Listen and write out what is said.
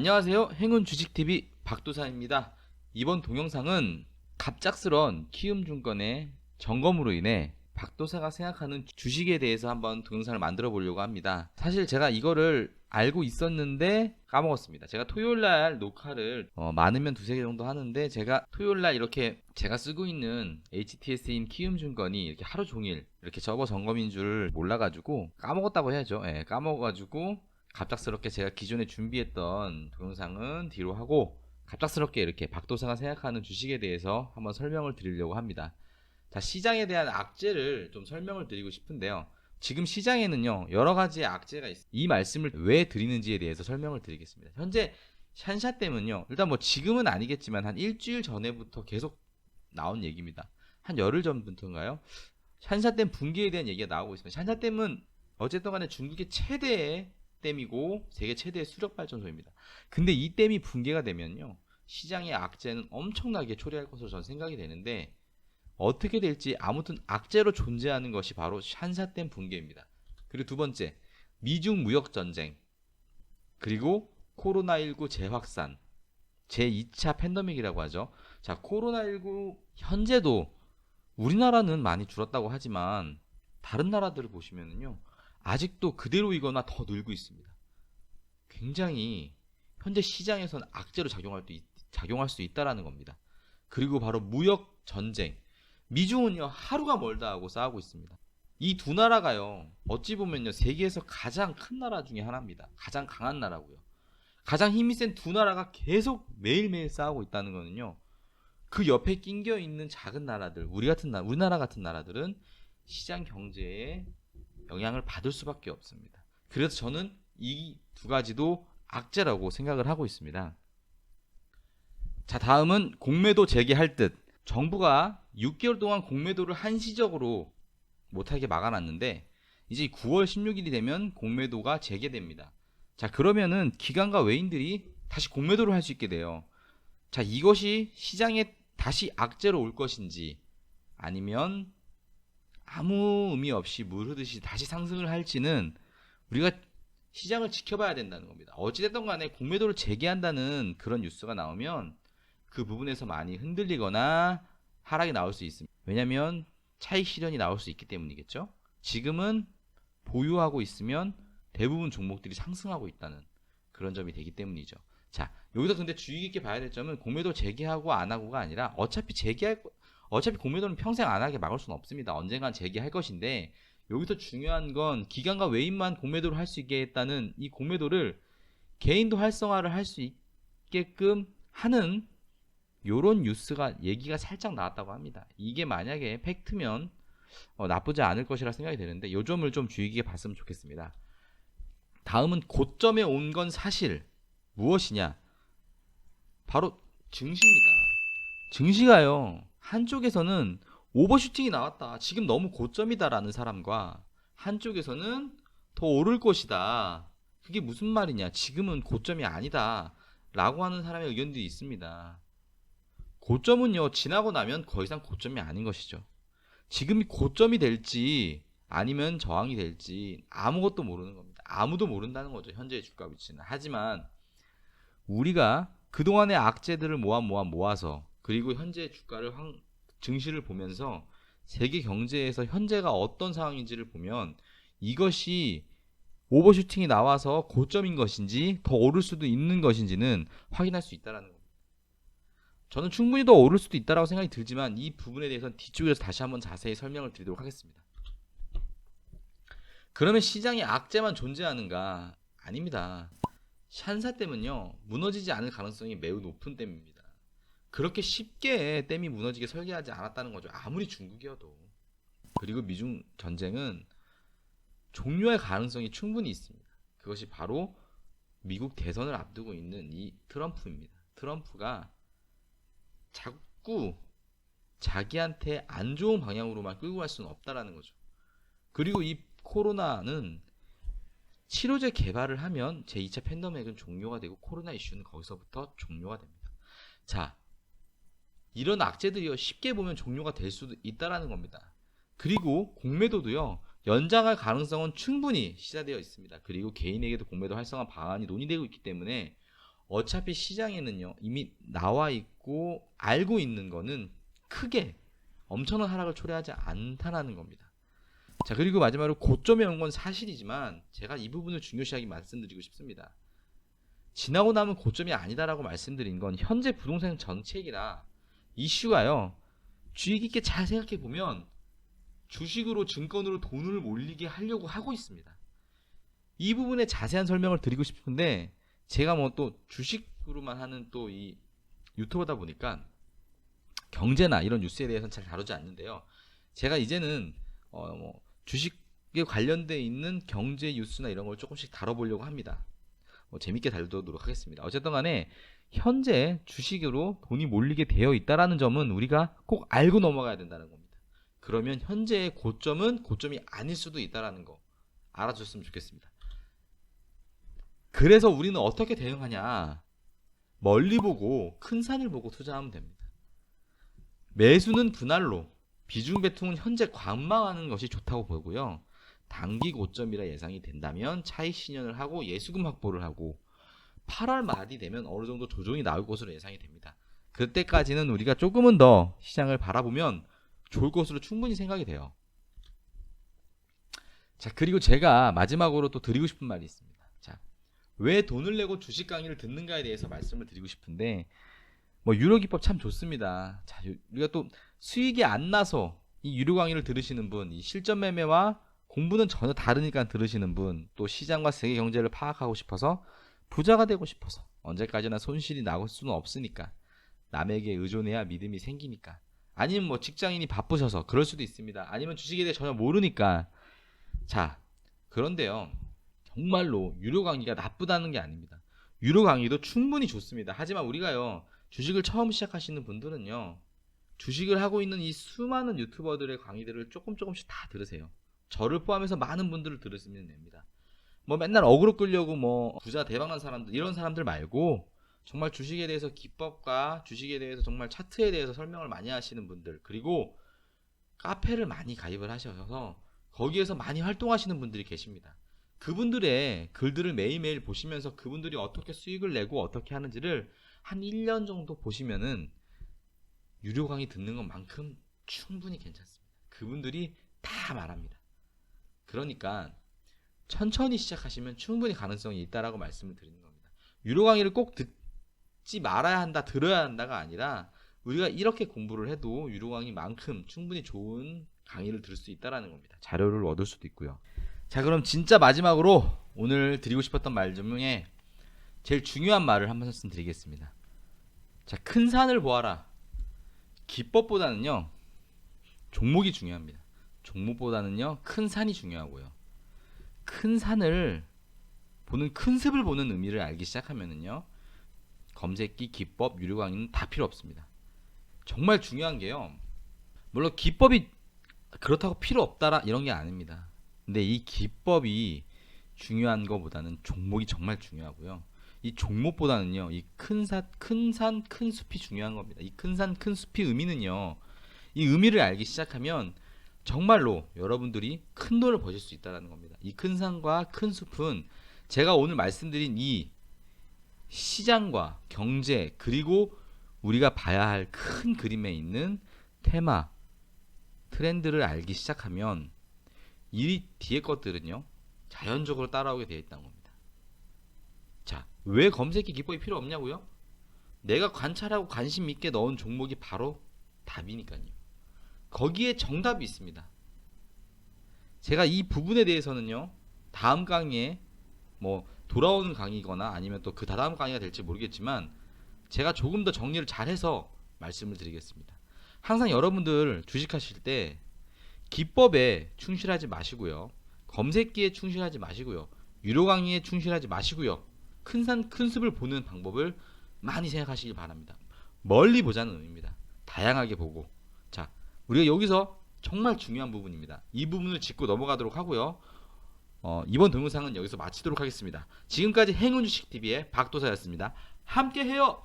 안녕하세요. 행운 주식TV 박도사입니다. 이번 동영상은 갑작스런 키움증권의 점검으로 인해 박도사가 생각하는 주식에 대해서 한번 동영상을 만들어 보려고 합니다. 사실 제가 이거를 알고 있었는데 까먹었습니다. 제가 토요일날 녹화를 많으면 두세 개 정도 하는데, 제가 토요일날 이렇게 제가 쓰고 있는 HTS인 키움증권이 이렇게 하루 종일 이렇게 접어 점검인 줄 몰라가지고 까먹었다고 해야죠. 까먹어가지고 갑작스럽게 제가 기존에 준비했던 동영상은 뒤로 하고 갑작스럽게 이렇게 박도사가 생각하는 주식에 대해서 한번 설명을 드리려고 합니다. 자, 시장에 대한 악재를 좀 설명을 드리고 싶은데요. 지금 시장에는요, 여러 가지의 악재가 있습니다. 이 말씀을 왜 드리는지에 대해서 설명을 드리겠습니다. 현재 샨샤댐은요, 일단 뭐 지금은 아니겠지만 한 일주일 전에부터 계속 나온 얘기입니다. 한 열흘 전부터인가요? 샨샤댐 붕괴에 대한 얘기가 나오고 있습니다. 샨샤댐은 어쨌든 간에 중국의 최대의 댐이고 세계 최대의 수력발전소입니다. 근데 이 댐이 붕괴가 되면요, 시장의 악재는 엄청나게 초래할 것으로 저는 생각이 되는데, 어떻게 될지 아무튼 악재로 존재하는 것이 바로 샨샤댐 붕괴입니다. 그리고 두 번째, 미중 무역 전쟁, 그리고 코로나19 재확산, 제2차 팬데믹이라고 하죠. 자, 코로나19 현재도 우리나라는 많이 줄었다고 하지만 다른 나라들을 보시면은요, 아직도 그대로이거나 더 늘고 있습니다. 굉장히 현재 시장에서는 악재로 작용할 수 있다라는 겁니다. 그리고 바로 무역 전쟁. 미중은요, 하루가 멀다 하고 싸우고 있습니다. 이 두 나라가요, 어찌 보면요, 세계에서 가장 큰 나라 중에 하나입니다. 가장 강한 나라고요. 가장 힘이 센 두 나라가 계속 매일매일 싸우고 있다는 거는요, 그 옆에 낑겨 있는 작은 나라들, 우리나라 같은 나라들은 시장 경제에 영향을 받을 수밖에 없습니다. 그래서 저는 이 두 가지도 악재라고 생각을 하고 있습니다. 자, 다음은 공매도 재개할 듯. 정부가 6개월 동안 공매도를 한시적으로 못하게 막아놨는데, 이제 9월 16일이 되면 공매도가 재개됩니다. 자, 그러면은 기관과 외인들이 다시 공매도를 할 수 있게 돼요. 자, 이것이 시장에 다시 악재로 올 것인지, 아니면 아무 의미 없이 물 흐르듯이 다시 상승을 할지는 우리가 시장을 지켜봐야 된다는 겁니다. 어찌됐든 간에 공매도를 재개한다는 그런 뉴스가 나오면 그 부분에서 많이 흔들리거나 하락이 나올 수 있습니다. 왜냐하면 차익 실현이 나올 수 있기 때문이겠죠. 지금은 보유하고 있으면 대부분 종목들이 상승하고 있다는 그런 점이 되기 때문이죠. 자, 여기서 근데 주의 깊게 봐야 될 점은 공매도 재개하고 안 하고가 아니라, 어차피 공매도는 평생 안 하게 막을 수는 없습니다. 언젠간 재개할 것인데, 여기서 중요한 건 기관과 외인만 공매도를 할 수 있게 했다는 이 공매도를 개인도 활성화를 할 수 있게끔 하는 요런 얘기가 살짝 나왔다고 합니다. 이게 만약에 팩트면 나쁘지 않을 것이라 생각이 되는데, 요 점을 좀 주의 깊게 봤으면 좋겠습니다. 다음은 고점에 온 건 사실 무엇이냐? 바로 증시입니다. 증시가요, 한쪽에서는 오버슈팅이 나왔다, 지금 너무 고점이다라는 사람과, 한쪽에서는 더 오를 것이다, 그게 무슨 말이냐, 지금은 고점이 아니다 라고 하는 사람의 의견들이 있습니다. 고점은요, 지나고 나면 더 이상 고점이 아닌 것이죠. 지금이 고점이 될지 아니면 저항이 될지 아무것도 모르는 겁니다. 아무도 모른다는 거죠, 현재의 주가 위치는. 하지만 우리가 그동안의 악재들을 모아서, 그리고 현재 주가를 증시를 보면서 세계 경제에서 현재가 어떤 상황인지를 보면, 이것이 오버슈팅이 나와서 고점인 것인지 더 오를 수도 있는 것인지는 확인할 수 있다는 겁니다. 저는 충분히 더 오를 수도 있다고 생각이 들지만, 이 부분에 대해서는 뒤쪽에서 다시 한번 자세히 설명을 드리도록 하겠습니다. 그러면 시장에 악재만 존재하는가? 아닙니다. 샨샤댐은요, 무너지지 않을 가능성이 매우 높은 댐입니다. 그렇게 쉽게 댐이 무너지게 설계하지 않았다는 거죠, 아무리 중국이어도. 그리고 미중 전쟁은 종료할 가능성이 충분히 있습니다. 그것이 바로 미국 대선을 앞두고 있는 이 트럼프입니다. 트럼프가 자꾸 자기한테 안 좋은 방향으로만 끌고 갈 수는 없다라는 거죠. 그리고 이 코로나는 치료제 개발을 하면 제2차 팬데믹은 종료가 되고, 코로나 이슈는 거기서부터 종료가 됩니다. 자, 이런 악재들이요, 쉽게 보면 종료가 될 수도 있다라는 겁니다. 그리고 공매도도요, 연장할 가능성은 충분히 시사되어 있습니다. 그리고 개인에게도 공매도 활성화 방안이 논의되고 있기 때문에 어차피 시장에는요 이미 나와 있고 알고 있는 거는 크게 엄청난 하락을 초래하지 않다라는 겁니다. 자, 그리고 마지막으로 고점에 온 건 사실이지만 제가 이 부분을 중요시하게 말씀드리고 싶습니다. 지나고 나면 고점이 아니다라고 말씀드린 건 현재 부동산 정책이라 이슈가요 주의 깊게 잘 생각해 보면 주식으로 증권으로 돈을 몰리게 하려고 하고 있습니다. 이 부분에 자세한 설명을 드리고 싶은데 제가 뭐 또 주식으로만 하는 또 이 유튜버다 보니까 경제나 이런 뉴스에 대해서는 잘 다루지 않는데요. 제가 이제는 뭐 주식에 관련돼 있는 경제 뉴스나 이런 걸 조금씩 다뤄보려고 합니다. 재밌게 다루도록 하겠습니다. 어쨌든 간에 현재 주식으로 돈이 몰리게 되어 있다는 점은 우리가 꼭 알고 넘어가야 된다는 겁니다. 그러면 현재의 고점은 고점이 아닐 수도 있다는 거 알아줬으면 좋겠습니다. 그래서 우리는 어떻게 대응하냐? 멀리 보고 큰 산을 보고 투자하면 됩니다. 매수는 분할로, 비중 배통은 현재 관망하는 것이 좋다고 보고요. 단기 고점이라 예상이 된다면 차익 실현을 하고 예수금 확보를 하고 8월 말이 되면 어느 정도 조정이 나올 것으로 예상이 됩니다. 그때까지는 우리가 조금은 더 시장을 바라보면 좋을 것으로 충분히 생각이 돼요. 자, 그리고 제가 마지막으로 또 드리고 싶은 말이 있습니다. 자, 왜 돈을 내고 주식 강의를 듣는가에 대해서 말씀을 드리고 싶은데 뭐 유료 기법 참 좋습니다. 자, 우리가 또 수익이 안 나서 이 유료 강의를 들으시는 분, 이 실전 매매와 공부는 전혀 다르니까 들으시는 분, 또 시장과 세계 경제를 파악하고 싶어서 부자가 되고 싶어서 언제까지나 손실이 나올 수는 없으니까 남에게 의존해야 믿음이 생기니까 아니면 뭐 직장인이 바쁘셔서 그럴 수도 있습니다. 아니면 주식에 대해 전혀 모르니까. 자, 그런데요 정말로 유료 강의가 나쁘다는 게 아닙니다. 유료 강의도 충분히 좋습니다. 하지만 우리가요 주식을 처음 시작하시는 분들은요 주식을 하고 있는 이 수많은 유튜버들의 강의들을 조금씩 다 들으세요. 저를 포함해서 많은 분들을 들으시면 됩니다. 뭐 맨날 어그로 끌려고 뭐 부자 대박난 사람들 이런 사람들 말고 정말 주식에 대해서 기법과 주식에 대해서 정말 차트에 대해서 설명을 많이 하시는 분들, 그리고 카페를 많이 가입을 하셔서 거기에서 많이 활동하시는 분들이 계십니다. 그분들의 글들을 매일매일 보시면서 그분들이 어떻게 수익을 내고 어떻게 하는지를 한 1년 정도 보시면은 유료 강의 듣는 것만큼 충분히 괜찮습니다. 그분들이 다 말합니다. 그러니까 천천히 시작하시면 충분히 가능성이 있다라고 말씀을 드리는 겁니다. 유료 강의를 꼭 듣지 말아야 한다, 들어야 한다가 아니라 우리가 이렇게 공부를 해도 유료 강의만큼 충분히 좋은 강의를 들을 수 있다라는 겁니다. 자료를 얻을 수도 있고요. 자, 그럼 진짜 마지막으로 오늘 드리고 싶었던 말 중에 제일 중요한 말을 한 말씀 드리겠습니다. 자, 큰 산을 보아라. 기법보다는요 종목이 중요합니다. 종목보다는요 큰 산이 중요하고요. 큰 산을 보는, 큰 습을 보는 의미를 알기 시작하면은요 검색기, 기법, 유료 강의는 다 필요 없습니다. 정말 중요한 게요, 물론 기법이 그렇다고 필요 없다라 이런 게 아닙니다. 근데 이 기법이 중요한 것보다는 종목이 정말 중요하고요. 이 종목보다는요 이 큰 산, 큰 숲이 중요한 겁니다. 이 큰 산, 큰 숲의 의미는요, 이 의미를 알기 시작하면 정말로 여러분들이 큰 돈을 버실 수 있다는 겁니다. 이 큰 산과 큰 숲은 제가 오늘 말씀드린 이 시장과 경제, 그리고 우리가 봐야 할 큰 그림에 있는 테마, 트렌드를 알기 시작하면 이 뒤에 것들은요 자연적으로 따라오게 되어 있다는 겁니다. 자, 왜 검색기 기법이 필요 없냐고요? 내가 관찰하고 관심 있게 넣은 종목이 바로 답이니까요. 거기에 정답이 있습니다. 제가 이 부분에 대해서는요 다음 강의에 뭐 돌아오는 강의거나 아니면 또 그 다다음 강의가 될지 모르겠지만 제가 조금 더 정리를 잘해서 말씀을 드리겠습니다. 항상 여러분들 주식하실 때 기법에 충실하지 마시고요, 검색기에 충실하지 마시고요, 유료 강의에 충실하지 마시고요, 큰 산, 큰 숲을 보는 방법을 많이 생각하시길 바랍니다. 멀리 보자는 의미입니다. 다양하게 보고. 자, 우리가 여기서 정말 중요한 부분입니다. 이 부분을 짚고 넘어가도록 하고요. 이번 동영상은 여기서 마치도록 하겠습니다. 지금까지 행운주식TV의 박도사였습니다. 함께 해요!